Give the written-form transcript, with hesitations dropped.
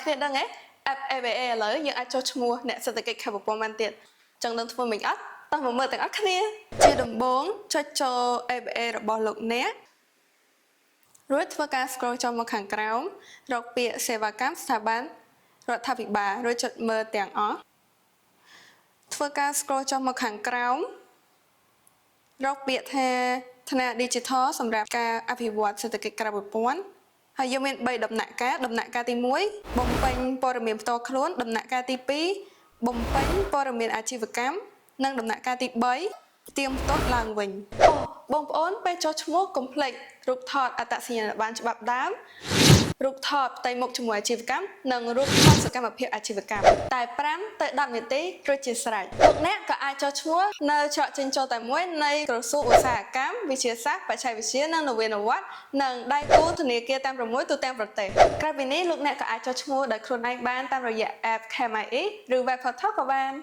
គ្នាដឹងហ៎ app ABA ឥឡូវយើងអាចចុះឈ្មោះអ្នកសេដ្ឋកិច្ចខេត្តប្រព័ន្ធបានទៀតចឹងនឹងធ្វើមិនអត់តោះមកមើលទាំងអស់គ្នាជាដំបូងចុចចូល ABA របស់លោកអ្នករួចធ្វើការ scroll ចុះមកខាងក្រោមរកពាក្យសេវាកម្មស្ថាប័នរដ្ឋាភិបាលរួចចុចមើលទាំងអស់ធ្វើការ scroll ចុះមកខាងក្រោមរកពាក្យថាធនាគារ Digital សម្រាប់ការអភិវឌ្ឍសេដ្ឋកិច្ចក្រៅប្រព័ន្ធហើយយើងមាន3ដំណាក់កាលដំណាក់កាលទី1បំពេញព័ត៌មានផ្ទាល់ខ្លួនដំណាក់កាលទី2បំពេញព័ត៌មានអាជីវកម្មនិងដំណាក់កាលទី3ផ្ទៀងផ្ទាត់ឡើងវិញអូបងប្អូនពេលចុះឈ្មោះកុំភ្លេចរូបថតអត្តសញ្ញាណប័ណ្ណច្បាប់ដើមរូបថតផ្ទៃមុខជាមួយអាជីវកម្មនិងរូបថតសកម្មភាពអាជីវកម្មតែ5ទៅ10នាទីរួចជាស្រេចលោកអ្នកក៏អាចចុះឈ្មោះនៅច្រកចេញចូលតែមួយនៃក្រសួងឧស្សាហកម្មវិទ្យាសាស្ត្របច្ចេកវិទ្យានិងនវានុវត្តន៍និងដៃគូធនាគារទាំង6ទូទាំងប្រទេសក្រៅពីនេះលោកអ្នកក៏អាចចុះឈ្មោះដោយខ្លួនឯងបានតាមរយៈ app KMIE ឬ web portal ក៏បាន